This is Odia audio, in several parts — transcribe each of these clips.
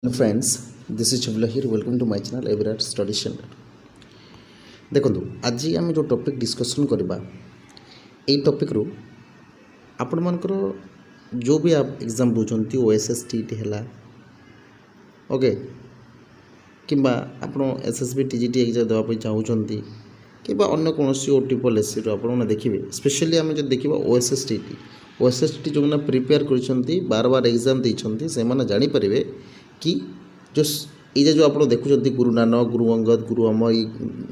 Hello friends, this is Chavla here. Welcome to my channel Everard Study Center. ଦେଖନ୍ତୁ ଆଜି ଆମେ ଯେଉଁ ଟପିକ୍ ଡିସ୍କସନ୍ କରିବା ଏଇ ଟପିକ୍ରୁ ଆପଣମାନଙ୍କର ଯେଉଁ ବି ଏକ୍ଜାମ୍ ଦେଉଛନ୍ତି OSS TET ହେଲା ଓକେ କିମ୍ବା ଆପଣ SSB TGT ଏକ୍ଜାମ୍ ଦେବା ପାଇଁ ଚାହୁଁଛନ୍ତି କିମ୍ବା ଅନ୍ୟ କୌଣସି OTPSCରୁ ଆପଣମାନେ ଦେଖିବେ ସ୍ପେଶାଲି ଆମେ ଯଦି ଦେଖିବା OSS TET ଯେଉଁମାନେ ପ୍ରିପେୟାର କରିଛନ୍ତି ବାର ଏକ୍ଜାମ୍ ଦେଇଛନ୍ତି ସେମାନେ ଜାଣିପାରିବେ कि जो ये जो आप देखुं गुरु नानक गुरु अंगद गुरु अमर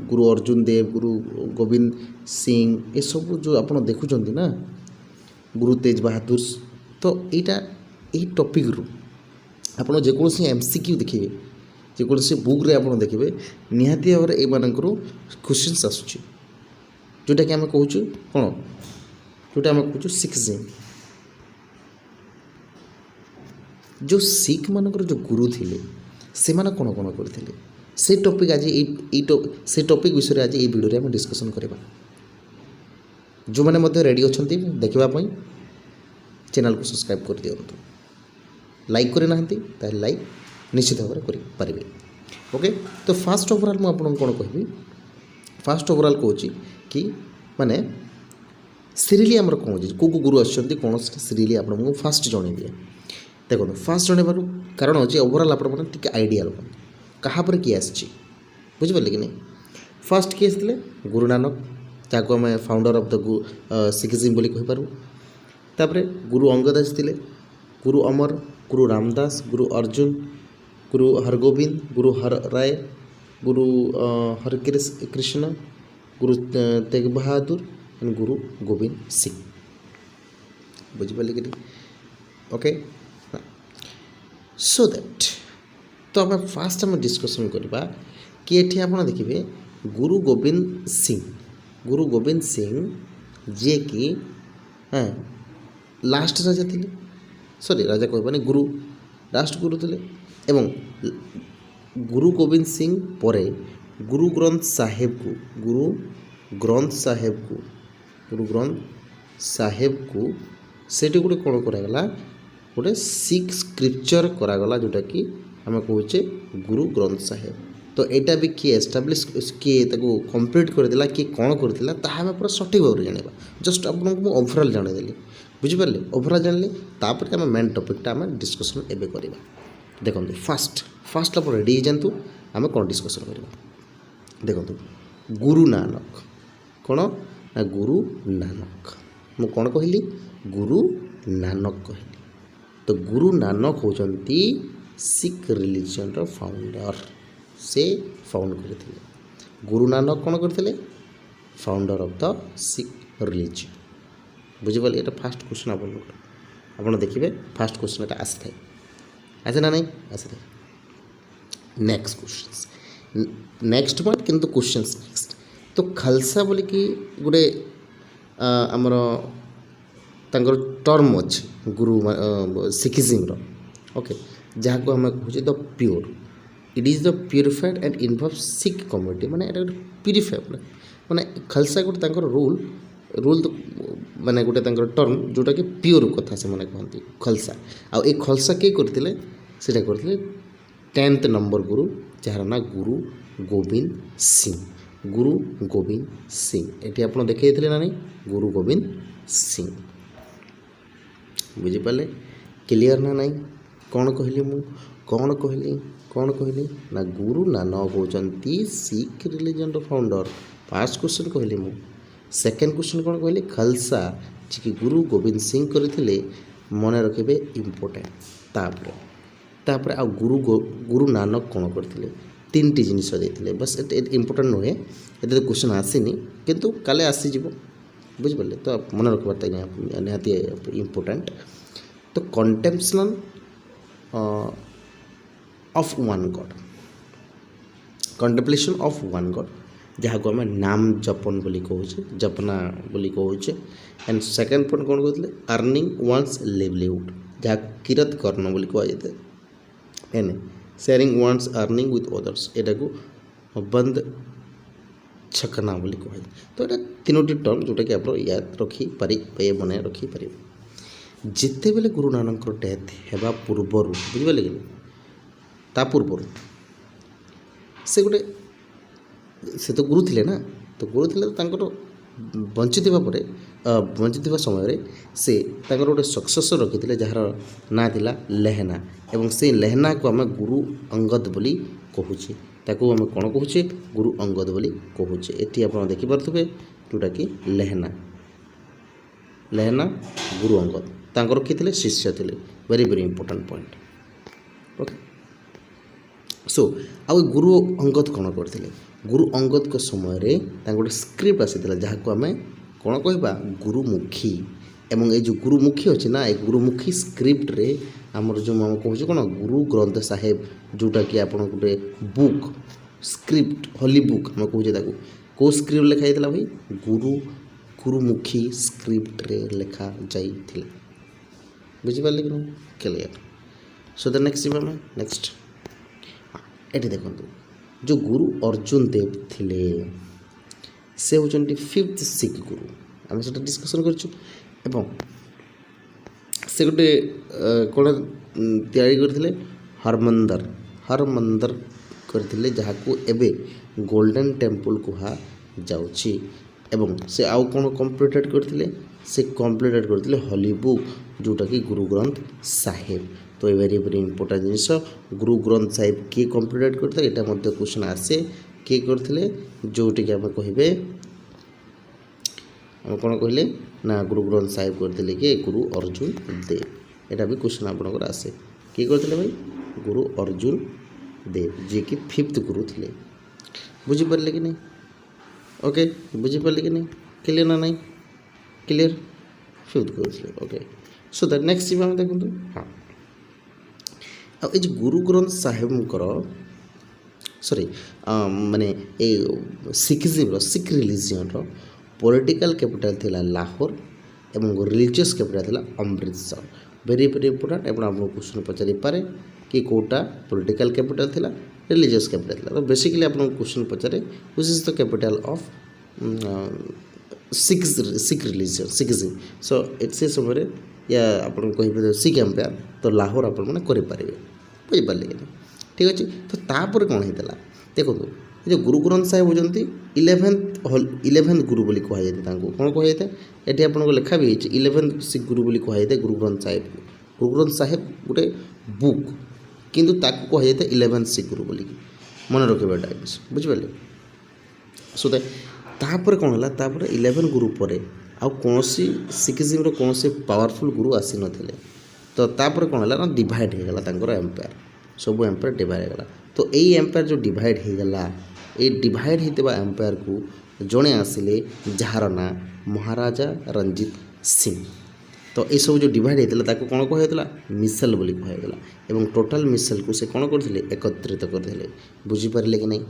गुरु अर्जुन देव गुरु गोविंद सिंह ये सब जो आप देखुं ना गुरु तेज बहादुर तो यहाँ यही टॉपिक रु आप जेकोसी MCQ देखिए जेकोसी बुक रे आप देखिए निहाती भाव में यू क्वेश्चंस आसूँ जोटा कि आम कहूँ कौन जोटा आम कहूँ सिक्स जो सिख मानकर जो गुरु थिले से माने कौन कौन करते से टॉपिक आज से टॉपिक विषय आज ये वीडियो में डिस्कसन करवा जो मैंने मध्य रेडी अच्छा देखापी चैनल को सब्सक्राइब कर दिंतु लाइक करना लाइक निश्चित भाव में करेंगे ओके तो फास्ट ओवरऑल मुझे कौन कहबी फास्ट ओवरऑल कहूँ कि माने सीरियली आमर कौन कौ गुरु आसुँच कौन सीरियली आपको फास्ट जनइबी देखो फास्ट जनइबार कारण अच्छे ओवरऑल आप आइडिया क्या किए आसी बुझिपारे कि नहीं फास्ट किए आसते गुरु नानक जहाँ आम फाउंडर ऑफ द सिखिज्म बोली कहीपर तापर गुरु अंगद आसते गुरु अमर गुरु रामदास गुरु अर्जुन गुरु हरगोविंद गुरु हर राय गुरु हर कृष्ण गुरु तेग बहादुर एंड गुरु गोविंद सिंह बुझिपारे कि ओके सो दैट तो आम फास्ट आम डिस्कसन करवा कि ये आप देखिए गुरु गोविंद सिंह जी कि हाँ लास्ट राजा थे सॉरी राजा कहबानी गुरु लास्ट गुरु थे एवं गुरु गोविंद सिंह पर गुरु ग्रंथ साहेब को सेठी गोटे कौन करागला गोटे सिख स्क्रिप्चर करागला जोटा कि आम कहे गुरु ग्रंथ साहेब तो यहाँ भी किए एस्टाब्लीश किए कंप्लीट करदेला किए कौन करथिला ताहा आम पूरा सठिक भाव में जाना जस्ट आपको ओभरऑल जानदेली बुझिपारे ओभरऑल जानले तापर आम मेन टॉपिकटा आम डिस्कसन एबे करबा देखो फास्ट आप रेडी जातु आम कौन डिस्कसन करवा देखो गुरु नानक कौन ना गुरु नानक मु कौन कहली गुरु नानक कहली तो गुरु नानक होचंती सिख रिलीजन रो फाउंडर से फाउंड करते गुरु नानक कौन करते founder of the Sikh religion बुझिपारे ये फास्ट क्वेश्चन आप देखिए फास्ट क्वेश्चन ये आसी आसे ना नहीं आसी नेक्स्ट क्वेश्चन नेक्स्ट पार्ट किंतु क्वेश्चंस नेक्स्ट तो खालसा बोली कि गोटे आमर तांकर टर्म अच्छे गुरु सिखिज्म ओके जहाँ को आम कहे the pure it is the purified and involve Sikh community माने प्यूरिफाइड माने खालसा गोटे रूल माने गोटे टर्म जोटा कि प्योर कथा से मैंने कहते खालसा आ खालसा किए करते 10th नंबर गुरु जार ना गुरु गोविंद सिंह ये आप देखते ना नहीं गुरु गोविंद सिंह बुझिपारे क्लियर ना नहीं कौन कहली मु कौन कहली ना गुरु नानक होचंती सिख रिलीजन रो फाउंडर फर्स्ट क्वेश्चन कहली मु सेकंड क्वेश्चन कौन कहली खालसा जी कि गुरु गोविंद सिंह करथिले मने रखिबे इम्पोर्टेंट तापर आ गुरु नानक कौन करथिले तीन जिनिस देते बस इम्पोर्टेंट नुहे ये तो क्वेश्चन आसीनी किंतु काले आसीज बुझिपारे तो मन रखबार निहाती इम्पोर्टेंट तो कंटेम्पलेशन ऑफ वन गॉड जहाँ को आम नाम जपन बोली कहूचे जपना बोली कहूचे एंड सेकेंड पॉइंट कौन कहते अर्निंग वन्स लिवलीहुड जहाँ किरत कर्ण बोली कहुए एने sharing one's earning with others यहाँ को बंद छकना बोली कहुए तो ये तीनोटी टर्म जोटा कि आप याद रखिपारे मन रखिपारे जिते बेले गुरु नानक डेथ हेबा पूर्वर बुझिपारे कि ତା ପୂର୍ବରୁ ସେ ଗୋଟେ ସେ ତ ଗୁରୁ ଥିଲେ ନା, ତ ଗୁରୁ ଥିଲେ ତ ତାଙ୍କର ବଞ୍ଚିଥିବା ପରେ ବଞ୍ଚିଥିବା ସମୟରେ ସେ ତାଙ୍କର ଗୋଟେ ସକ୍ସେସର୍ ରଖିଥିଲେ ଯାହାର ନାଁ ଥିଲା ଲେହେନା, ଏବଂ ସେଇ ଲେହେନାକୁ ଆମେ ଗୁରୁ ଅଙ୍ଗଦ ବୋଲି କହୁଛେ। ତାକୁ ଆମେ କ'ଣ କହୁଛେ? ଗୁରୁ ଅଙ୍ଗଦ ବୋଲି କହୁଛେ। ଏଠି ଆପଣ ଦେଖିପାରୁଥିବେ ଯେଉଁଟାକି ଲେହେନା, ଲେହେନା ଗୁରୁ ଅଙ୍ଗଦ ତାଙ୍କର କିଏ ଥିଲେ? ଶିଷ୍ୟ ଥିଲେ। Very very important point. Okay, so ଆଉ ଗୁରୁ ଅଙ୍ଗଦ କ'ଣ କରିଥିଲେ? ଗୁରୁ ଅଙ୍ଗଦଙ୍କ ସମୟରେ ତାଙ୍କ ଗୋଟେ ସ୍କ୍ରିପ୍ଟ ଆସିଥିଲା ଯାହାକୁ ଆମେ କ'ଣ କହିବା? ଗୁରୁମୁଖୀ। ଏବଂ ଏଇ ଯେଉଁ ଗୁରୁମୁଖୀ ଅଛି ନା, ଏ ଗୁରୁମୁଖୀ ସ୍କ୍ରିପ୍ଟରେ ଆମର ଯେଉଁ ଆମେ କହୁଛୁ କ'ଣ? ଗୁରୁ ଗ୍ରନ୍ଥ ସାହେବ, ଯେଉଁଟାକି ଆପଣ ଗୋଟେ ବୁକ୍ ସ୍କ୍ରିପ୍ଟ, ହୋଲି ବୁକ୍ ଆମେ କହୁଛେ ତାକୁ। କେଉଁ ସ୍କ୍ରିପ୍ଟ ଲେଖା ଯାଇଥିଲା ଭାଇ? ଗୁରୁମୁଖୀ ସ୍କ୍ରିପ୍ଟରେ ଲେଖା ଯାଇଥିଲା। ବୁଝିପାରିଲେ କି ନାହିଁ? କ୍ଲିୟର। ସୋ ଦ ନେକ୍ସଟ ଯିବା ଆମେ ନେକ୍ସଟ। ଏଠି ଦେଖନ୍ତୁ, ଯେଉଁ ଗୁରୁ ଅର୍ଜୁନ ଦେବ ଥିଲେ ସେ ହେଉଛନ୍ତି 5th ଶିଖ୍ ଗୁରୁ। ଆମେ ସେଟା ଡିସ୍କସନ୍ କରିଛୁ। ଏବଂ ସେ ଗୋଟେ କ'ଣ ତିଆରି କରିଥିଲେ? ହରମନ୍ଦର କରିଥିଲେ, ଯାହାକୁ ଏବେ ଗୋଲ୍ଡେନ୍ ଟେମ୍ପଲ୍ କୁହାଯାଉଛି। ଏବଂ ସେ ଆଉ କ'ଣ କମ୍ପ୍ଲିଟେଡ଼ କରିଥିଲେ? ସେ କମ୍ପ୍ଲିଟେଡ଼ କରିଥିଲେ ହୋଲି ବୁକ୍, ଯେଉଁଟାକି ଗୁରୁ ଗ୍ରନ୍ଥ ସାହେବ। ତ ଏ ଭେରି ଭେରି ଇମ୍ପୋର୍ଟାଣ୍ଟ ଜିନିଷ। ଗୁରୁ ଗ୍ରନ୍ଥ ସାହେବ କିଏ କମ୍ପ୍ଲିଟେଡ଼ କରିଥିଲେ? ଏଇଟା ମଧ୍ୟ କ୍ୱେଶ୍ଚନ୍ ଆସେ। କିଏ କରିଥିଲେ? ଯେଉଁଟିକି ଆମେ କହିବେ, ଆମେ କ'ଣ କହିଲେ ନା ଗୁରୁ ଗ୍ରନ୍ଥ ସାହେବ କରିଥିଲେ କିଏ? ଗୁରୁ ଅର୍ଜୁନ ଦେବ। ଏଇଟା ବି କ୍ୱେଶ୍ଚନ୍ ଆପଣଙ୍କର ଆସେ। କିଏ କରିଥିଲେ ଭାଇ? ଗୁରୁ ଅର୍ଜୁନ ଦେବ, ଯିଏକି 5th ଗୁରୁ ଥିଲେ। ବୁଝିପାରିଲେ କି ନାହିଁ? ଓକେ, ବୁଝିପାରିଲେ କି ନାହିଁ? କ୍ଲିୟର ନା ନାହିଁ? କ୍ଲିୟର। 5th ଗୁରୁ ଥିଲେ। ଓକେ, ସୋ ଦ୍ୟାଟ୍ ନେକ୍ସଟ ଯିବା ଆମେ ଦେଖନ୍ତୁ। ହଁ, ଆଉ ଏ ଯେଉଁ ଗୁରୁ ଗ୍ରନ୍ଥ ସାହେବଙ୍କର ମାନେ ଏ ଶିଖ୍ ରିଲିଜିଅନ୍ର ପଲିଟିକାଲ କ୍ୟାପିଟାଲ ଥିଲା ଲାହୋର ଏବଂ ରିଲିଜିୟସ୍ କ୍ୟାପିଟାଲ ଥିଲା ଅମୃତସର। Very very important. ଆପଣ ଆପଣଙ୍କୁ କ୍ୱେଶ୍ଚନ୍ ପଚାରିପାରେ କି କେଉଁଟା ପଲିଟିକାଲ କ୍ୟାପିଟାଲ ଥିଲା, ରିଲିଜିୟସ୍ କ୍ୟାପିଟାଲ ଥିଲା। ତ ବେସିକାଲି ଆପଣଙ୍କୁ କ୍ୱେଶ୍ଚନ୍ ପଚାରେ which is the capital of Sikh religion, Sikhism. So ସେ ସମୟରେ ୟା ଆପଣଙ୍କୁ କହିପାରିବେ ଶିଖ୍ ଏମ୍ପାୟାର, ତ ଲାହୋର ଆପଣମାନେ କରିପାରିବେ। ବୁଝିପାରିଲେ କି ନାହିଁ? ଠିକ୍ ଅଛି। ତ ତାପରେ କ'ଣ ହେଇଥିଲା ଦେଖନ୍ତୁ, ଏ ଯେଉଁ ଗୁରୁ ଗ୍ରନ୍ଥ ସାହେବ ହେଉଛନ୍ତି 11th ଗୁରୁ ବୋଲି କୁହାଯାଇଥାଏ। ତାଙ୍କୁ କ'ଣ କୁହାଯାଇଥାଏ? ଏଠି ଆପଣଙ୍କୁ ଲେଖା ବି ହେଇଛି 11th ଶିଖ୍ ଗୁରୁ ବୋଲି କୁହାଯାଇଥାଏ ଗୁରୁ ଗ୍ରନ୍ଥ ସାହେବକୁ। ଗୁରୁ ଗ୍ରନ୍ଥ ସାହେବ ଗୋଟେ ବୁକ୍, କିନ୍ତୁ ତାକୁ କୁହାଯାଇଥାଏ 11th ଶିଖ୍ ଗୁରୁ ବୋଲିକି। ମନେ ରଖିବା ଏଇଟା ଜିନିଷ। ବୁଝିପାରିଲେ? ସୋ ତାପରେ କ'ଣ ହେଲା? ତାପରେ 11 ଗୁରୁ ପରେ ଆଉ କୌଣସି ଶିଖିଜିମ୍ର କୌଣସି ପାୱାରଫୁଲ୍ ଗୁରୁ ଆସିନଥିଲେ। ତ ତାପରେ କ'ଣ ହେଲା ନା ଡିଭାଇଡ଼ ହେଇଗଲା ତାଙ୍କର ଏମ୍ପାୟାର। ସବୁ ଏମ୍ପାୟାର ଡିଭାଇଡ଼ ହେଇଗଲା। ତ ଏଇ ଏମ୍ପାୟାର ଯେଉଁ ଡିଭାଇଡ଼ ହେଇଗଲା, ଏଇ ଡିଭାଇଡ଼ ହେଇଥିବା ଏମ୍ପାୟାରକୁ ଜଣେ ଆସିଲେ ଯାହାର ନାଁ ମହାରାଜା ରଞ୍ଜିତ ସିଂ। ତ ଏସବୁ ଯେଉଁ ଡିଭାଇଡ଼ ହେଇଥିଲା ତାକୁ କ'ଣ କୁହାଯାଇଥିଲା? ମିସେଲ୍ ବୋଲି କୁହାଯାଇଥିଲା। ଏବଂ ଟୋଟାଲ୍ ମିସେଲ୍କୁ ସେ କ'ଣ କରିଥିଲେ? ଏକତ୍ରିତ କରିଥିଲେ। ବୁଝିପାରିଲେ କି ନାହିଁ?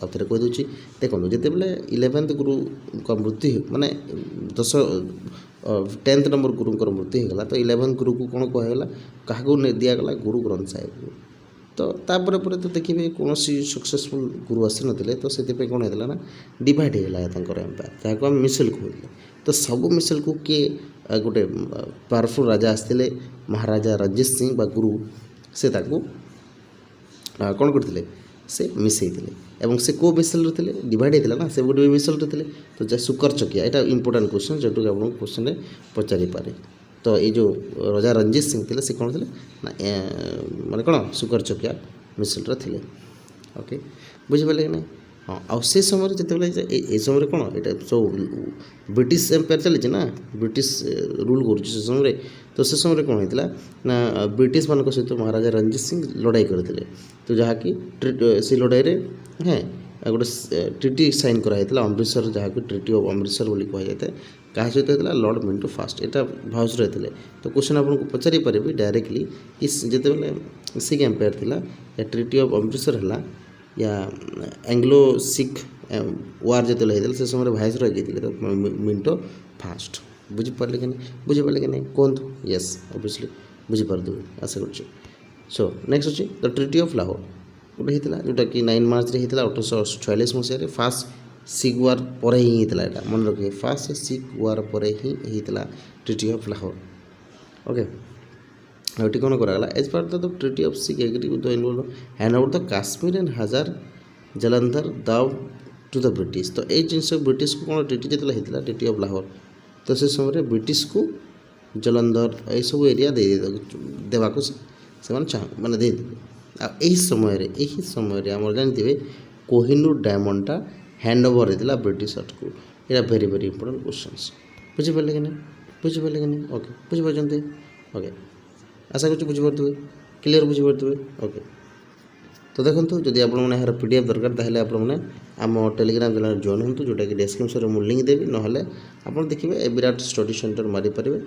ଆଉ ଥରେ କହିଦେଉଛି। ଦେଖନ୍ତୁ, ଯେତେବେଳେ 11th ଗୁରୁଙ୍କ ମୃତ୍ୟୁ ମାନେ 10th ନମ୍ବର ଗୁରୁଙ୍କର ମୃତ୍ୟୁ ହେଇଗଲା, ତ 11th ଗୁରୁକୁ କ'ଣ କୁହାଗଲା? କାହାକୁ ଦିଆଗଲା? ଗୁରୁ ଗ୍ରନ୍ଥ ସାହେବକୁ। ତ ତାପରେ ପରେ ତ ଦେଖିବେ କୌଣସି ସକ୍ସେସଫୁଲ୍ ଗୁରୁ ଆସିନଥିଲେ, ତ ସେଥିପାଇଁ କ'ଣ ହେଇଥିଲା ନା ଡିଭାଇଡ଼ ହେଇଗଲା ତାଙ୍କର ଏମ୍ପାୟାର, ଯାହାକୁ ଆମେ ମିସେଲ୍ କହୁଥିଲେ। ତ ସବୁ ମିସେଲ୍କୁ କିଏ ଗୋଟେ ପାୱାରଫୁଲ୍ ରାଜା ଆସିଥିଲେ, ମହାରାଜା ରଞ୍ଜିତ ସିଂ ବା ଗୁରୁ, ସେ ତାକୁ କ'ଣ କରିଥିଲେ? ସେ ମିଶାଇଥିଲେ। ଏବଂ ସେ କେଉଁ ମିସେଲ୍ରେ ଥିଲେ? ଡିଭାଇଡ଼ ହେଇଥିଲା ନା, ସେ ଗୋଟେ ମିସେଲ୍ରେ ଥିଲେ। ତ ସୁକର ଚକିଆ, ଏଇଟା ଇମ୍ପୋର୍ଟାଣ୍ଟ କ୍ୱେଶ୍ଚନ୍, ଯେଉଁଟାକି ଆପଣଙ୍କୁ କ୍ୱେଶ୍ଚନ୍ରେ ପଚାରିପାରେ। ତ ଏଇ ଯେଉଁ ରାଜା ରଞ୍ଜିତ ସିଂ ଥିଲେ, ସେ କ'ଣ ଥିଲେ ନା ମାନେ କ'ଣ ସୁକର ଚକିଆ ମିସେଲ୍ରେ ଥିଲେ। ଓକେ, ବୁଝିପାରିଲେ କି ନାହିଁ? ହଁ, ଆଉ ସେ ସମୟରେ ଯେତେବେଳେ ଏ ସମୟରେ କ'ଣ ଏଇଟା ସବୁ ବ୍ରିଟିଶ ଏମ୍ପାୟାର ଚାଲିଛି ନା, ବ୍ରିଟିଶ ରୁଲ୍ କରୁଛି ସେ ସମୟରେ। ତ ସେ ସମୟରେ କ'ଣ ହେଇଥିଲା ନା ବ୍ରିଟିଶମାନଙ୍କ ସହିତ ମହାରାଜା ରଞ୍ଜିତ ସିଂ ଲଢ଼ାଇ କରିଥିଲେ। ତ ଯାହାକି ସେ ଲଢ଼ାଇରେ ଗୋଟେ ଟ୍ରିଟି ସାଇନ୍ କରାଯାଇଥିଲା ଅମୃତସର, ଯାହାକୁ ଟ୍ରିଟି ଅଫ୍ ଅମୃତସର ବୋଲି କୁହାଯାଇଥାଏ। କାହା ସହିତ ହେଇଥିଲା? Lord Minto first. ଏଇଟା ଭାଉସରେ ଥିଲେ। ତ କ୍ୱେଶ୍ଚନ୍ ଆପଣଙ୍କୁ ପଚାରିପାରିବି ଡାଇରେକ୍ଟଲି କି ଯେତେବେଳେ ଶିଖ୍ ଏମ୍ପାୟାର ଥିଲା, ୟା ଟ୍ରିଟି ଅଫ୍ ଅମୃତସର ହେଲା, ୟା ଆଙ୍ଗ୍ଲୋ ଶିଖ୍ ୱାର୍ ଯେତେବେଳେ ହେଇଥିଲା, ସେ ସମୟରେ ଭାଇସରୟ କିଏ ଥିଲେ? ମିଣ୍ଟୋ ଫାଷ୍ଟ। ବୁଝିପାରିଲେ କି ନାହିଁ? ବୁଝିପାରିଲେ କି ନାହିଁ? କୁହନ୍ତୁ। ୟେସ୍, ଅବଭିୟସ୍ଲି ବୁଝିପାରୁଥିବେ, ଆଶା କରୁଛି। ସୋ ନେକ୍ସଟ ଅଛି ଦ ଟ୍ରିଟି ଅଫ୍ ଲାହୋର। ଗୋଟେ ହେଇଥିଲା ଯେଉଁଟାକି 9 ମାର୍ଚ୍ଚରେ ହେଇଥିଲା 1846 ମସିହାରେ। ଫାଷ୍ଟ ଶିଖ୍ ୱାର୍ ପରେ ହିଁ ହେଇଥିଲା। ଏଇଟା ମନେ ରଖିବେ, ଫାଷ୍ଟ ଶିଖ୍ ୱାର୍ ପରେ ହିଁ ହେଇଥିଲା ଟ୍ରିଟି ଅଫ୍ ଲାହୋର। ଓକେ, ଏଠି କ'ଣ କରାଗଲା as part the treaty of Sikh agree with the involve hand over the Kashmir and Hazara Jalandhar Doab to the British. ତ ଏଇ ଜିନିଷ ବ୍ରିଟିଶକୁ କ'ଣ ଟ୍ରିଟି ଯେତେବେଳେ ହେଇଥିଲା ଟ୍ରିଟି ଅଫ୍ ଲାହୋର, ତ ସେ ସମୟରେ ବ୍ରିଟିଶକୁ ଜଲନ୍ଧର ଏଇସବୁ ଏରିଆ ଦେବାକୁ ସେମାନେ ମାନେ ଦେଇଦେବେ। ଆଉ ଏହି ସମୟରେ ଆମର ଜାଣିଥିବେ କୋହିନୂର ଡାଇମଣ୍ଡଟା ହ୍ୟାଣ୍ଡ ଓଭର ହେଇଥିଲା ବ୍ରିଟିଶକୁ। ଏଇଟା ଭେରି ଭେରି ଇମ୍ପୋର୍ଟାଣ୍ଟ କ୍ୱେଶ୍ଚନ୍ସ। ବୁଝିପାରିଲେ କି ନାହିଁ? ଓକେ, ବୁଝିପାରୁଛନ୍ତି? ଓକେ, ଆଶା କରୁଛି ବୁଝିପାରୁଥିବେ, କ୍ଲିଅର୍ ବୁଝିପାରୁଥିବେ। ଓକେ, ତ ଦେଖନ୍ତୁ ଯଦି ଆପଣମାନେ ଏହାର PDF ଦରକାର ତାହେଲେ ଆପଣମାନେ ଆମ ଟେଲିଗ୍ରାମ ଚ୍ୟାନେଲ୍ ଜଏନ୍ ହୁଅନ୍ତୁ, ଯେଉଁଟାକି ଡେସ୍କ୍ରିପ୍ସନ୍ରେ ମୁଁ ଲିଙ୍କ୍ ଦେବି। ନହେଲେ ଆପଣ ଦେଖିବେ ଏବିରାଟ ଷ୍ଟଡି ସେଣ୍ଟର ମାରିପାରିବେ,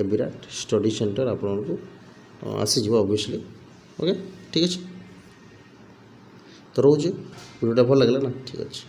ଏବିରାଟ ଷ୍ଟଡି ସେଣ୍ଟର ଆପଣଙ୍କୁ ଆସିଯିବ ଅବଭିୟସ୍ଲି। ଓକେ, ଠିକ୍ ଅଛି, ତ ରହୁଛି। ଭିଡ଼ିଓଟା ଭଲ ଲାଗିଲା ନା? ଠିକ୍ ଅଛି।